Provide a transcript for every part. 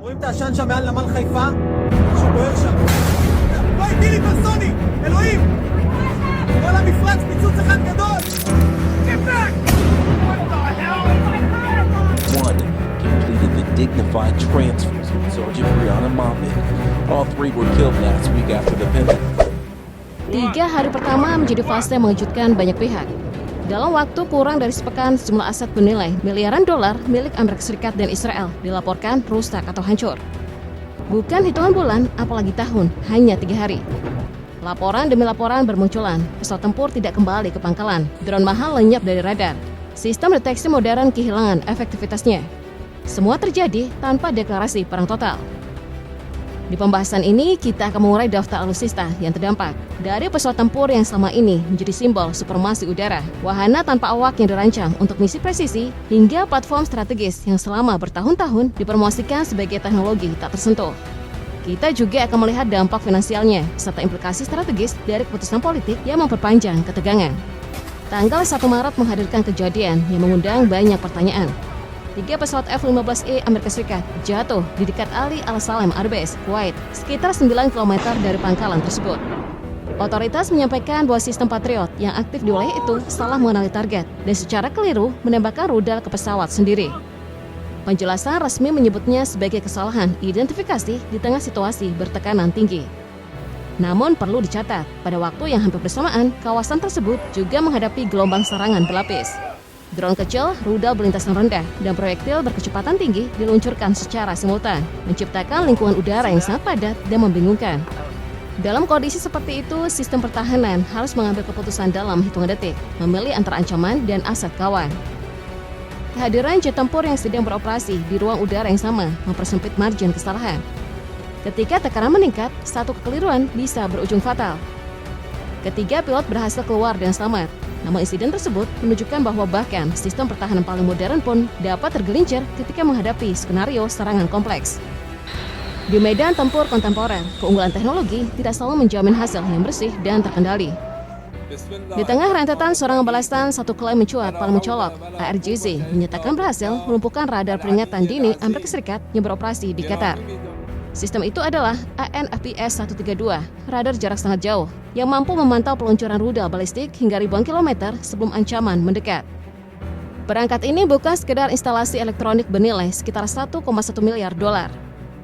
רואים את העשן שם מעל נמל חיפה? משהו בוער שם. וואי, טיל היפרסוני! אלוהים! כל המפרץ פיצוץ אחד גדול! Get back! What the hell? One completed the dignified transfers of Sergeant Brianna Moffett. All three were killed last week after the pivot. 3 hari pertama menjadi fase yang mengejutkan banyak pihak. Dalam waktu kurang dari sepekan, sejumlah aset bernilai miliaran dolar milik Amerika Serikat dan Israel dilaporkan rusak atau hancur. Bukan hitungan bulan, apalagi tahun, hanya 3 hari. Laporan demi laporan bermunculan, pesawat tempur tidak kembali ke pangkalan, drone mahal lenyap dari radar, sistem deteksi modern kehilangan efektivitasnya. Semua terjadi tanpa deklarasi perang total. Di pembahasan ini, kita akan mengurai daftar alutsista yang terdampak. Dari pesawat tempur yang selama ini menjadi simbol supremasi udara, wahana tanpa awak yang dirancang untuk misi presisi, hingga platform strategis yang selama bertahun-tahun dipromosikan sebagai teknologi tak tersentuh. Kita juga akan melihat dampak finansialnya, serta implikasi strategis dari keputusan politik yang memperpanjang ketegangan. Tanggal 1 Maret menghadirkan kejadian yang mengundang banyak pertanyaan. 3 pesawat F-15E Amerika Serikat jatuh di dekat Ali Al-Salem Airbase, Kuwait, sekitar 9 km dari pangkalan tersebut. Otoritas menyampaikan bahwa sistem Patriot yang aktif di wilayah itu salah mengenali target dan secara keliru menembakkan rudal ke pesawat sendiri. Penjelasan resmi menyebutnya sebagai kesalahan identifikasi di tengah situasi bertekanan tinggi. Namun perlu dicatat, pada waktu yang hampir bersamaan, kawasan tersebut juga menghadapi gelombang serangan berlapis. Drone kecil, rudal berlintasan rendah, dan proyektil berkecepatan tinggi diluncurkan secara simultan, menciptakan lingkungan udara yang sangat padat dan membingungkan. Dalam kondisi seperti itu, sistem pertahanan harus mengambil keputusan dalam hitungan detik, memilih antara ancaman dan aset kawan. Kehadiran jet tempur yang sedang beroperasi di ruang udara yang sama mempersempit margin kesalahan. Ketika tekanan meningkat, satu kekeliruan bisa berujung fatal. Ketiga pilot berhasil keluar dan selamat. Namun insiden tersebut menunjukkan bahwa bahkan sistem pertahanan paling modern pun dapat tergelincir ketika menghadapi skenario serangan kompleks. Di medan tempur kontemporer, keunggulan teknologi tidak selalu menjamin hasil yang bersih dan terkendali. Di tengah rentetan serangan balasan, satu klaim mencuat paling mencolok. ARGZ menyatakan berhasil melumpuhkan radar peringatan dini Amerika Serikat yang beroperasi di Qatar. Sistem itu adalah AN/FPS-132, radar jarak sangat jauh, yang mampu memantau peluncuran rudal balistik hingga ribuan kilometer sebelum ancaman mendekat. Perangkat ini bukan sekedar instalasi elektronik bernilai sekitar 1,1 miliar dolar.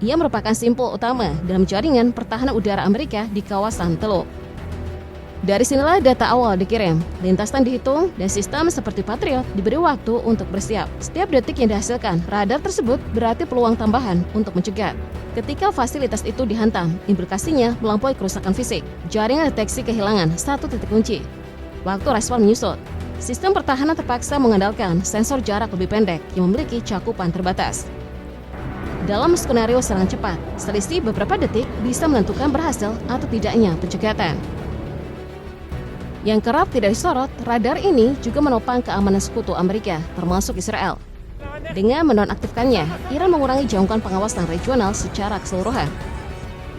Ia merupakan simpul utama dalam jaringan pertahanan udara Amerika di kawasan Teluk. Dari sinilah data awal dikirim, lintasan dihitung, dan sistem seperti Patriot diberi waktu untuk bersiap. Setiap detik yang dihasilkan, radar tersebut berarti peluang tambahan untuk mencegat. Ketika fasilitas itu dihantam, implikasinya melampaui kerusakan fisik. Jaringan deteksi kehilangan satu titik kunci. Waktu respon menyusut. Sistem pertahanan terpaksa mengandalkan sensor jarak lebih pendek yang memiliki cakupan terbatas. Dalam skenario serangan cepat, selisih beberapa detik bisa menentukan berhasil atau tidaknya pencegatan. Yang kerap tidak disorot, radar ini juga menopang keamanan sekutu Amerika, termasuk Israel. Dengan menonaktifkannya, Iran mengurangi jangkauan pengawasan regional secara keseluruhan.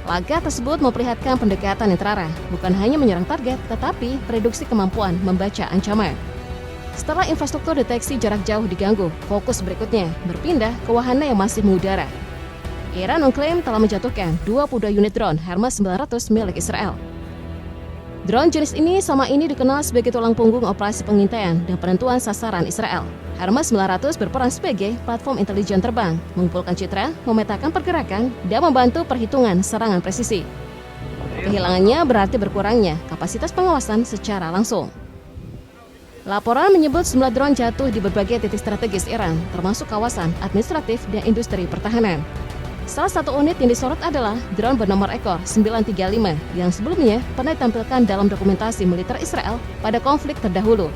Langkah tersebut memperlihatkan pendekatan yang terarah, bukan hanya menyerang target, tetapi reduksi kemampuan membaca ancaman. Setelah infrastruktur deteksi jarak jauh diganggu, fokus berikutnya berpindah ke wahana yang masih mengudara. Iran mengklaim telah menjatuhkan 22 unit drone Hermes 900 milik Israel. Drone jenis ini sama ini dikenal sebagai tulang punggung operasi pengintaian dan penentuan sasaran Israel. Hermes 900 berperan sebagai platform intelijen terbang, mengumpulkan citra, memetakan pergerakan, dan membantu perhitungan serangan presisi. Kehilangannya berarti berkurangnya kapasitas pengawasan secara langsung. Laporan menyebut sejumlah drone jatuh di berbagai titik strategis Iran, termasuk kawasan administratif dan industri pertahanan. Salah satu unit yang disorot adalah drone bernomor ekor 935 yang sebelumnya pernah ditampilkan dalam dokumentasi militer Israel pada konflik terdahulu.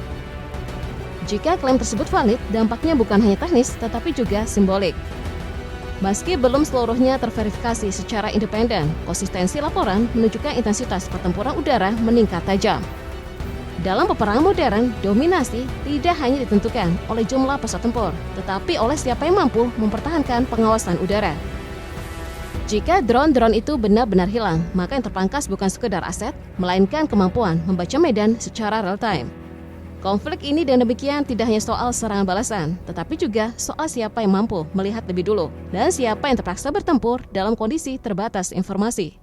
Jika klaim tersebut valid, dampaknya bukan hanya teknis tetapi juga simbolik. Meski belum seluruhnya terverifikasi secara independen, konsistensi laporan menunjukkan intensitas pertempuran udara meningkat tajam. Dalam peperangan modern, dominasi tidak hanya ditentukan oleh jumlah pesawat tempur, tetapi oleh siapa yang mampu mempertahankan pengawasan udara. Jika drone-drone itu benar-benar hilang, maka yang terpangkas bukan sekedar aset, melainkan kemampuan membaca medan secara real-time. Konflik ini dengan demikian tidak hanya soal serangan balasan, tetapi juga soal siapa yang mampu melihat lebih dulu dan siapa yang terpaksa bertempur dalam kondisi terbatas informasi.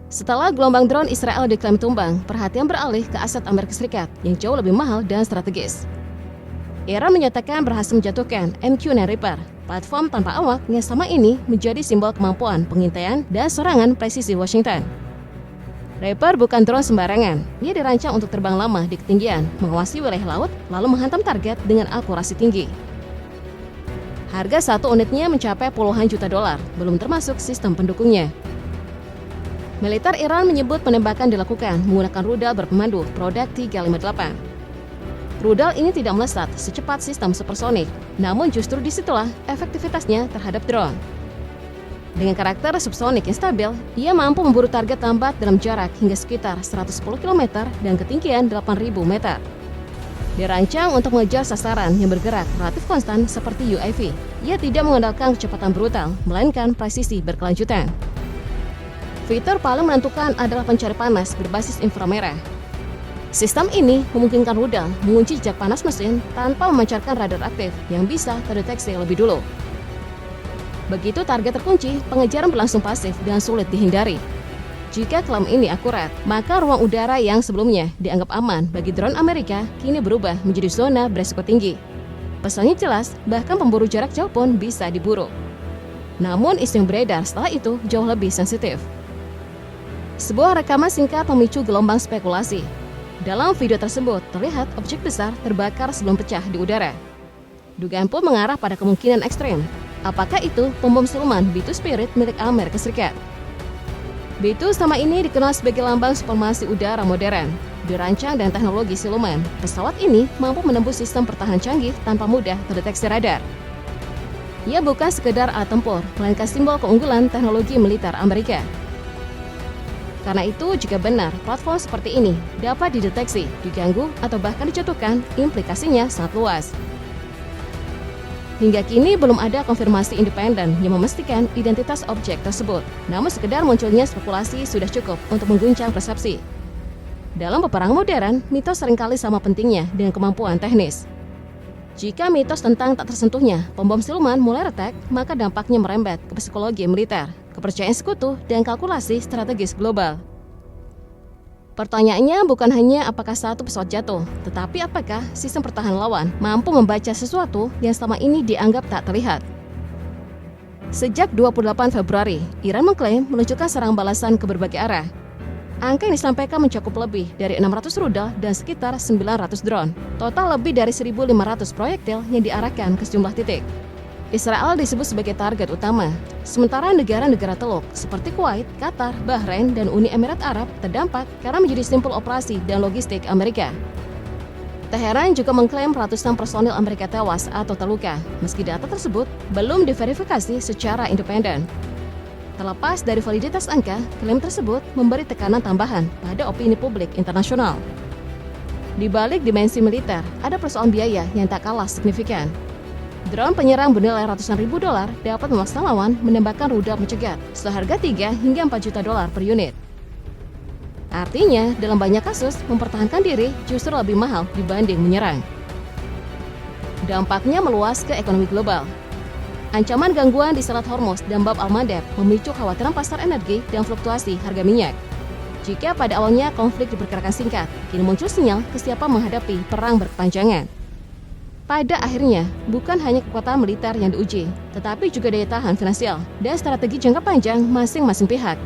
Setelah gelombang drone Israel diklaim tumbang, perhatian beralih ke aset Amerika Serikat yang jauh lebih mahal dan strategis. Iran menyatakan berhasil menjatuhkan MQ-9 Reaper, platform tanpa awak yang selama ini menjadi simbol kemampuan pengintaian dan serangan presisi Washington. Reaper bukan drone sembarangan. Ia dirancang untuk terbang lama di ketinggian, mengawasi wilayah laut, lalu menghantam target dengan akurasi tinggi. Harga satu unitnya mencapai puluhan juta dolar, belum termasuk sistem pendukungnya. Militer Iran menyebut penembakan dilakukan menggunakan rudal berpemandu produk 358. Rudal ini tidak melesat secepat sistem supersonik, namun justru disitulah efektivitasnya terhadap drone. Dengan karakter subsonik yang stabil, ia mampu memburu target tambat dalam jarak hingga sekitar 110 km dan ketinggian 8.000 meter. Dirancang untuk mengejar sasaran yang bergerak relatif konstan seperti UAV. Ia tidak mengandalkan kecepatan brutal, melainkan presisi berkelanjutan. Fitur paling menentukan adalah pencari panas berbasis inframerah. Sistem ini memungkinkan rudal mengunci jejak panas mesin tanpa memancarkan radar aktif yang bisa terdeteksi lebih dulu. Begitu target terkunci, pengejaran berlangsung pasif dan sulit dihindari. Jika klaim ini akurat, maka ruang udara yang sebelumnya dianggap aman bagi drone Amerika kini berubah menjadi zona beresiko tinggi. Pesannya jelas, bahkan pemburu jarak jauh pun bisa diburu. Namun isu yang beredar setelah itu jauh lebih sensitif. Sebuah rekaman singkat memicu gelombang spekulasi. Dalam video tersebut, terlihat objek besar terbakar sebelum pecah di udara. Dugaan pun mengarah pada kemungkinan ekstrem. Apakah itu pembom siluman B-2 Spirit milik Amerika Serikat? B-2 sama ini dikenal sebagai lambang supremasi udara modern. Dirancang dengan teknologi siluman, pesawat ini mampu menembus sistem pertahanan canggih tanpa mudah terdeteksi radar. Ia bukan sekedar alat tempur, melainkan simbol keunggulan teknologi militer Amerika. Karena itu, jika benar platform seperti ini dapat dideteksi, diganggu, atau bahkan dijatuhkan, implikasinya sangat luas. Hingga kini belum ada konfirmasi independen yang memastikan identitas objek tersebut. Namun sekedar munculnya spekulasi sudah cukup untuk mengguncang persepsi. Dalam peperangan modern, mitos seringkali sama pentingnya dengan kemampuan teknis. Jika mitos tentang tak tersentuhnya pembom siluman mulai retak, maka dampaknya merembet ke psikologi militer, kepercayaan sekutu, dan kalkulasi strategis global. Pertanyaannya bukan hanya apakah satu pesawat jatuh, tetapi apakah sistem pertahanan lawan mampu membaca sesuatu yang selama ini dianggap tak terlihat. Sejak 28 Februari, Iran mengklaim meluncurkan serangan balasan ke berbagai arah. Angka yang disampaikan mencakup lebih dari 600 rudal dan sekitar 900 drone. Total lebih dari 1.500 proyektil yang diarahkan ke sejumlah titik. Israel disebut sebagai target utama, sementara negara-negara Teluk seperti Kuwait, Qatar, Bahrain, dan Uni Emirat Arab terdampak karena menjadi simpul operasi dan logistik Amerika. Teheran juga mengklaim ratusan personil Amerika tewas atau terluka, meski data tersebut belum diverifikasi secara independen. Terlepas dari validitas angka, klaim tersebut memberi tekanan tambahan pada opini publik internasional. Di balik dimensi militer, ada persoalan biaya yang tak kalah signifikan. Drone penyerang bernilai ratusan ribu dolar dapat memaksa lawan menembakkan rudal pencegat seharga 3 hingga 4 juta dolar per unit. Artinya, dalam banyak kasus, mempertahankan diri justru lebih mahal dibanding menyerang. Dampaknya meluas ke ekonomi global. Ancaman gangguan di Selat Hormuz dan Bab al-Mandeb memicu kekhawatiran pasar energi dan fluktuasi harga minyak. Jika pada awalnya konflik diperkirakan singkat, kini muncul sinyal kesiapan menghadapi perang berkepanjangan. Pada akhirnya, bukan hanya kekuatan militer yang diuji, tetapi juga daya tahan finansial dan strategi jangka panjang masing-masing pihak.